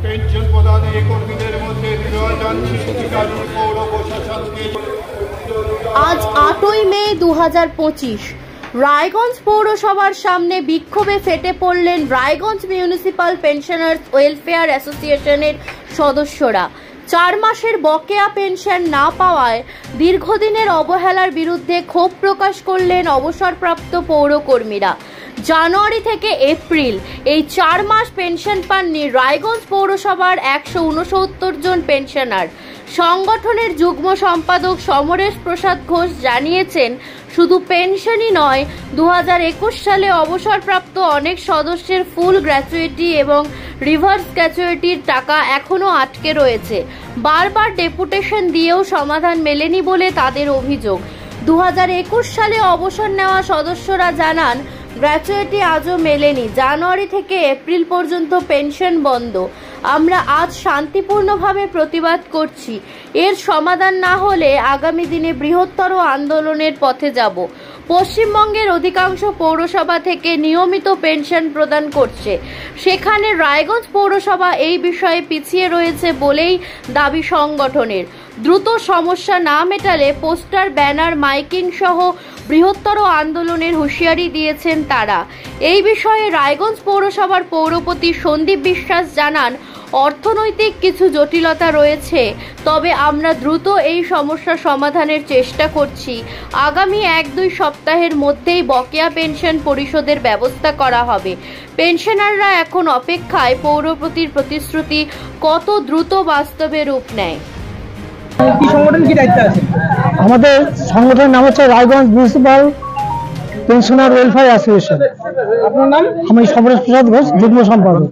Pension প্রদানে কর্মীদের মধ্যে দৃঢ় পৌর প্রশাসনকে। আজ 8ই মে 2025 রায়গঞ্জ পৌরসভার সামনে বিক্ষোভে ফেটে পড়লেন রায়গঞ্জ মিউনিসিপাল পেনশনার্স ওয়েলফেয়ার অ্যাসোসিয়েশনের সদস্যরা। 4 মাসের বকেয়া পেনশন না পাওয়ায় দীর্ঘদিনের অবহেলার বিরুদ্ধে ক্ষোভ প্রকাশ করলেন অবসরপ্রাপ্ত পৌরকর্মীরা। জানুয়ারি থেকে এপ্রিল এই 4 মাস পেনশন পাননি রায়গঞ্জ পৌরসভার 169 জন পেনশনার। সংগঠনের যুগ্ম সম্পাদক সমরেশ প্রসাদ ঘোষ জানিয়েছেন, শুধু পেনশনই নয়, 2021 সালে অবসরপ্রাপ্ত অনেক সদস্যের ফুল গ্র্যাচুইটি এবং রিভার্স গ্র্যাচুইটির টাকা এখনও আটকে রয়েছে। বারবার ডেপুটেশন দিয়েও সমাধান মেলেনি বলে তাদের অভিযোগ। 2021 সালে অবসর নেওয়া সদস্যরা জানান, গ্র্যাচুইটি আজও মেলেনি। জানুয়ারি থেকে এপ্রিল পর্যন্ত পেনশন বন্ধ। আমরা আজ শান্তিপূর্ণভাবে প্রতিবাদ করছি। এর সমাধান না হলে আগামী দিনে বৃহত্তর আন্দোলনের পথে যাব। পশ্চিমবঙ্গের অধিকাংশ পৌরসভা থেকে নিয়মিত পেনশন প্রদান করছে, সেখানে রায়গঞ্জ পৌরসভা এই বিষয়ে পিছিয়ে রয়েছে বলেই দাবি সংগঠনের। দ্রুত সমস্যা না মেটালে পোস্টার, ব্যানার, মাইকিং সহ বৃহত্তর আন্দোলনের হুঁশিয়ারি দিয়েছেন তারা। এই বিষয়ে রায়গঞ্জ পৌরসভার পৌরপতি সন্দীপ বিশ্বাস জানান, অর্থনৈতিক কিছু জটিলতা রয়েছে, তবে আমরা দ্রুত এই সমস্যা সমাধানের চেষ্টা করছি। আগামী 1-2 সপ্তাহের মধ্যেই বকেয়া পেনশন পরিশোধের ব্যবস্থা করা হবে। পেনশনাররা এখন অপেক্ষায় পৌরপতির প্রতিশ্রুতি কত দ্রুত বাস্তবে রূপ নেয়। কি সংগঠন, কি দায়িত্ব আছে? আমাদের সংগঠনের নাম হচ্ছে Raiganj municipal pensioner welfare association. আপনার নাম? আমি সমরেশ প্রসাদ ঘোষ, যুগ্ম সম্পাদক।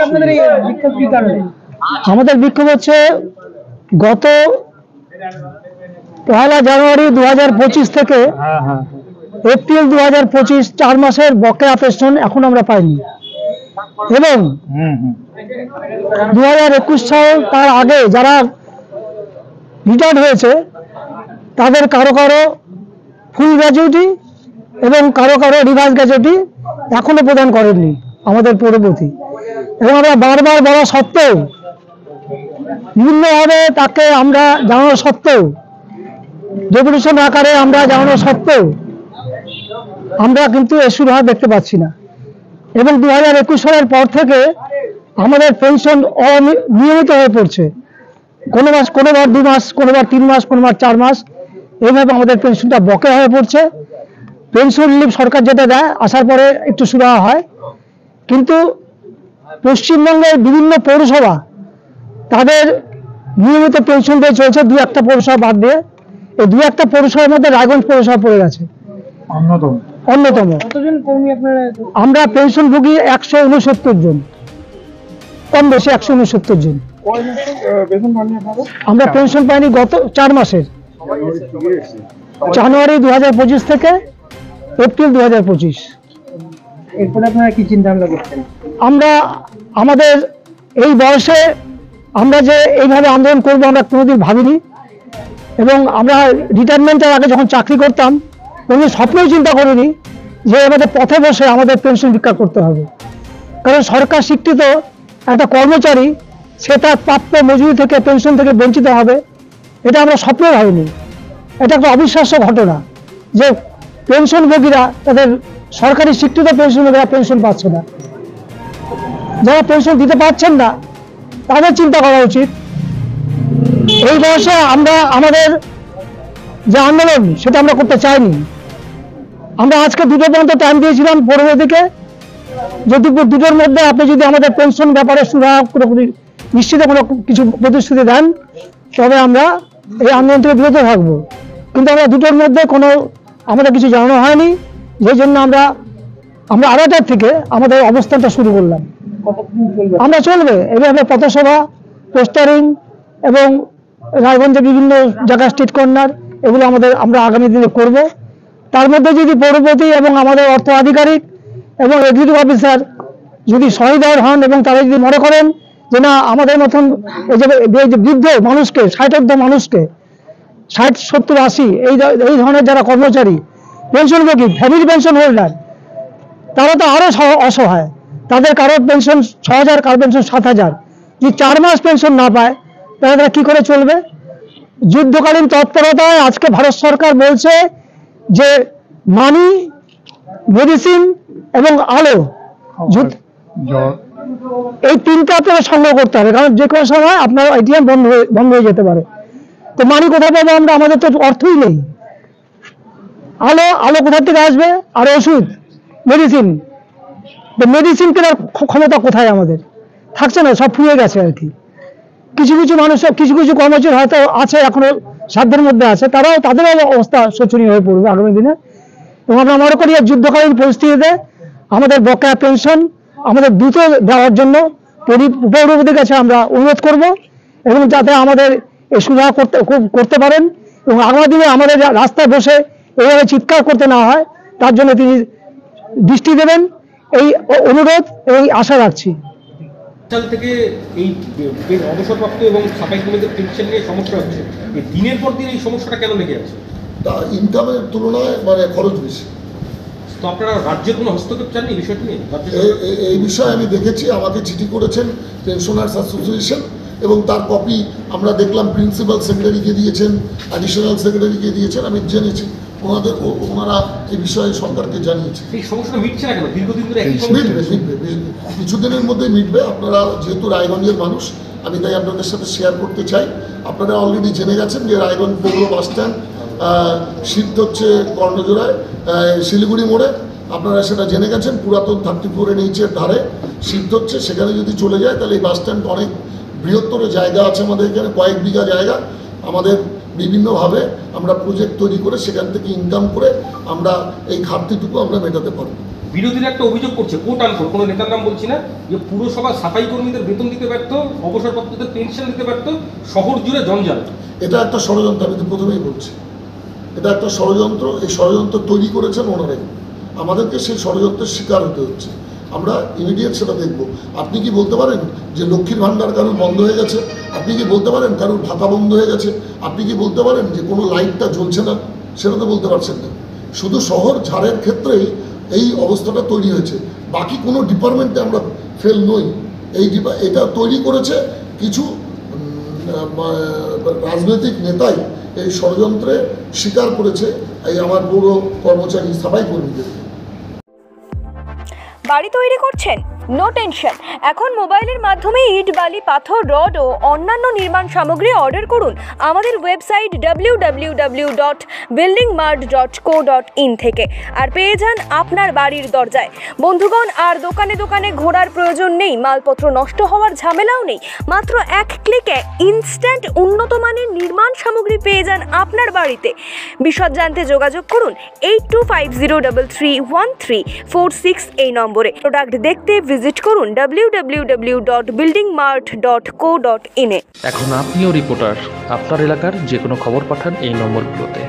আপনাদের এই বিক্ষোভ কি কারণে? আমাদের বিক্ষোভ হচ্ছে গত 1 জানুয়ারি 2025 থেকে এপ্রিল 2025 4 মাসের বকেয়া পেনশন এখন আমরা পাইনি, এবং 2021 সাল তার আগে যারা রিটায়ার্ড হয়েছে তাদের কারো কারো ফুল গ্র্যাচুইটি এবং কারো কারো রিভার্স গ্র্যাচুইটি এখনো প্রদান করেননি আমাদের পৌরপতি। এবং আমরা বারবার বলা সত্ত্বেও, বিভিন্নভাবে তাকে আমরা জানানো সত্ত্বেও, ডেপুটেশন আকারে আমরা জানানো সত্ত্বেও আমরা কিন্তু এর সুরাহা দেখতে পাচ্ছি না। এবং 2021 সালের পর থেকে আমাদের পেনশন অনিয়মিত হয়ে পড়ছে। কোনোবার 2 মাস, কোনোবার 3 মাস, কোনোবার 4 মাস, এইভাবে আমাদের পেনশনটা বকেয়া হয়ে পড়ছে। পেনশন রিলিফ সরকার যেটা দেয়, আসার পরে একটু সুরাহা হয়, কিন্তু পশ্চিমবঙ্গের বিভিন্ন পৌরসভা তাদের নিয়মিত পেনশন দিয়ে চলছে, 2-1টা পৌরসভা বাদ দিয়ে। এই 2-1টা পৌরসভার মধ্যে রায়গঞ্জ পৌরসভা পড়ে গেছে অন্যতম। কতজন কর্মী আপনারা? আমরা পেনশনভোগী 169 জন, কম বেশি 169 জন। আমরা পেনশন পাইনি গত 4 মাসের, জানুয়ারি 2025 থেকে এপ্রিল 2025। এরপরে আপনারা কি চিন্তা ভাবনা করছেন? আমরা আমাদের এই বয়সে আমরা যে এইভাবে আন্দোলন করবো আমরা কোনোদিন ভাবিনি, এবং আমরা রিটায়ারমেন্টের আগে যখন চাকরি করতাম কোনো স্বপ্নেও চিন্তা করিনি যে আমাদের পথে বসে আমাদের পেনশন ভিক্ষা করতে হবে। কারণ সরকার স্বীকৃত একটা কর্মচারী, সে তার প্রাপ্য মজুরি থেকে, পেনশন থেকে বঞ্চিত হবে, এটা আমরা স্বপ্নেও ভাবিনি। এটা একটা অবিশ্বাস্য ঘটনা যে পেনশনভোগীরা, তাদের সরকারি স্বীকৃত পেনশনভোগীরা পেনশন পাচ্ছে না। যারা পেনশন দিতে পারছেন না তাদের চিন্তা করা উচিত। এই বয়সে আমরা আমাদের যে আন্দোলন সেটা আমরা করতে চাইনি। আমরা আজকে 2টো পর্যন্ত টাইম দিয়েছিলাম পৌরপতিকে, যদি 2টোর মধ্যে আপনি যদি আমাদের পেনশন ব্যাপারে সুরাহা নিশ্চিত কোনো কিছু প্রতিশ্রুতি দেন, তবে আমরা এই আন্দোলন থেকে বিরত থাকবো। কিন্তু আমরা 2টোর মধ্যে কোনো আমাদের কিছু জানানো হয়নি, যেই জন্য আমরা আড়াইটার থেকে আমাদের অবস্থানটা শুরু করলাম। আমরা চলবে এভাবে পথসভা, পোস্টারিং এবং রায়গঞ্জের বিভিন্ন জায়গায় স্ট্রিট কর্নার, এগুলো আমরা আগামী দিনে করব। তার মধ্যে যদি পৌরপতি এবং আমাদের অর্থ আধিকারিক এবং এক্সিকিউটিভ অফিসার যদি সহৃদয় হন এবং তারা যদি মনে করেন যে না, আমাদের মতন এই যে বৃদ্ধ মানুষকে, 60 মানুষকে, 60, 70, 80 এই ধরনের যারা কর্মচারী, পেনশনভোগী, ফ্যামিলি পেনশন হোল্ডার, তারা তো আরো অসহায়। তাদের কারোর পেনশন 6,000, কারোর পেনশন 7,000, যদি 4 মাস পেনশন না পায় তাহলে তারা কি করে চলবে? যুদ্ধকালীন তৎপরতায় আজকে ভারত সরকার বলছে যে মানি, মেডিসিন এবং আলো, এই তিনটা আপনারা সংগ্রহ করতে হবে, কারণ যে কোনো সময় আপনার এটিএম বন্ধ হয়ে যেতে পারে। তো মানি কোথায় পাবো আমরা? আমাদের তো অর্থই নেই। আলো কোথা থেকে আসবে? আর ওষুধ, মেডিসিন, মেডিসিন কেনার ক্ষমতা কোথায় আমাদের? থাকছে না, সব ফুরিয়ে গেছে আর কি। কিছু মানুষ, কিছু কর্মচারী হয়তো আছে, এখনো সাধ্যের মধ্যে আছে, তাদেরও অবস্থা শোচনীয় হয়ে পড়বে আগামী দিনে। এবং আমরা মনে করি যুদ্ধকালীন পরিস্থিতিতে আমাদের বকেয়া পেনশন আমাদের দ্রুত দেওয়ার জন্য পৌরপতির কাছে আমরা অনুরোধ করব, এবং যাতে আমাদের এই সুবিধা করতে পারেন, এবং আগামী দিনে আমাদের রাস্তায় বসে এইভাবে চিৎকার করতে না হয় তার জন্য তিনি দৃষ্টি দেবেন, এই অনুরোধ এবং আশা রাখছি। সাল থেকে এই অবসরপ্রাপ্ত এবং সাফাই কর্মীদের পেনশন নিয়ে সমস্যা হচ্ছে, এই দিনের পর দিন এই সমস্যাটা কেন লেগে আছে? ইনকামের তুলনায় মানে খরচ বেশি। তো আপনারা রাজ্যের কোনো হস্তক্ষেপ চাননি এই বিষয়টি নিয়ে? এই বিষয়ে আমি দেখেছি, আমাকে চিঠি করেছেন পেনশনার্স অ্যাসোসিয়েশন, এবং তার কপি আমরা দেখলাম প্রিন্সিপাল সেক্রেটারিকে দিয়েছেন, অ্যাডিশনাল সেক্রেটারিকে দিয়েছেন, আমি জেনেছি। ওনারা এই বিষয়ে সরকারকে জানিয়েছে। এই সমস্যাটা মিটছে না কেন? দীর্ঘদিন ধরে মিটবে, কিছুদিনের মধ্যে মিটবে। আপনারা যেহেতু রায়গঞ্জের মানুষ, আমি তাই আপনাদের সাথে শেয়ার করতে চাই। আপনারা অলরেডি জেনে গেছেন যে রায়গঞ্জ পৌর বাস স্ট্যান্ড শিফট হচ্ছে কর্ণজোড়ায়, শিলিগুড়ি মোড়ে। আপনারা সেটা জেনে গেছেন, পুরাতন 34 NH-এর ধারে শিফট হচ্ছে। সেখানে যদি চলে যায় তাহলে এই বাস স্ট্যান্ড অনেক বৃহত্তর জায়গা আছে আমাদের এখানে, কয়েক বিঘা জায়গা। আমাদের বিভিন্নভাবে আমরা প্রজেক্ট তৈরি করে সেখান থেকে ইনকাম করে আমরা এই ঘাটতিটুকু আমরা মেটাতে পারবো। বিরোধীরা একটা অভিযোগ করছে, কোট আনকোট, কোনো নেতার নাম বলছি না, যে পুরসভা সাফাই কর্মীদের বেতন দিতে ব্যর্থ, অবসরপ্রাপ্তদের পেনশন দিতে ব্যর্থ, শহর জুড়ে জঞ্জাল। এটা একটা ষড়যন্ত্র, আমি তো প্রথমেই বলছি, এটা একটা ষড়যন্ত্র। এই ষড়যন্ত্র তৈরি করেছেন ওনারাই, আমাদেরকে সেই ষড়যন্ত্রের শিকার হতে হচ্ছে। আমরা ইমিডিয়েট সেটা দেখব। আপনি কি বলতে পারেন যে লক্ষ্মীর ভাণ্ডার কারোর বন্ধ হয়ে গেছে? আপনি কি বলতে পারেন কারোর ভাতা বন্ধ হয়ে গেছে? আপনি কি বলতে পারেন যে কোনো লাইটটা জ্বলছে না? সেটা তো বলতে পারছেন না। শুধু শহর ঝাড়ের ক্ষেত্রেই এই অবস্থাটা তৈরি হয়েছে, বাকি কোনো ডিপার্টমেন্টে আমরা ফেল নই। এটা তৈরি করেছে কিছু রাজনৈতিক নেতাই, এই ষড়যন্ত্রে স্বীকার করেছে এই আমার পৌর কর্মচারী সাফাই কর্মীদের। বাড়ি তৈরি করছেন? নো টেনশন, এখন মোবাইলের মাধ্যমে ইট, বালি, পাথর, রড ও অন্যান্য নির্মাণ সামগ্রী অর্ডার করুন আমাদের ওয়েবসাইট www.buildingmart.co.in থেকে, আর পেয়ে যান আপনার বাড়ির দরজায়। বন্ধুগণ, আর দোকানে দোকানে ঘোরার প্রয়োজন নেই, মালপত্র নষ্ট হওয়ার ঝামেলাও নেই। মাত্র এক ক্লিকে ইনস্ট্যান্ট উন্নত মানের নির্মাণ সামগ্রী পেয়ে যান আপনার বাড়িতে। বিশদ জানতে যোগাযোগ করুন 8250331346 এই নম্বরে। প্রোডাক্ট দেখতে ভিজিট করুন www.buildingmart.co.in এ। এখন আপনিও রিপোর্টার, আপনার এলাকার যে কোনো খবর পাঠান এই নম্বরগুলোতে।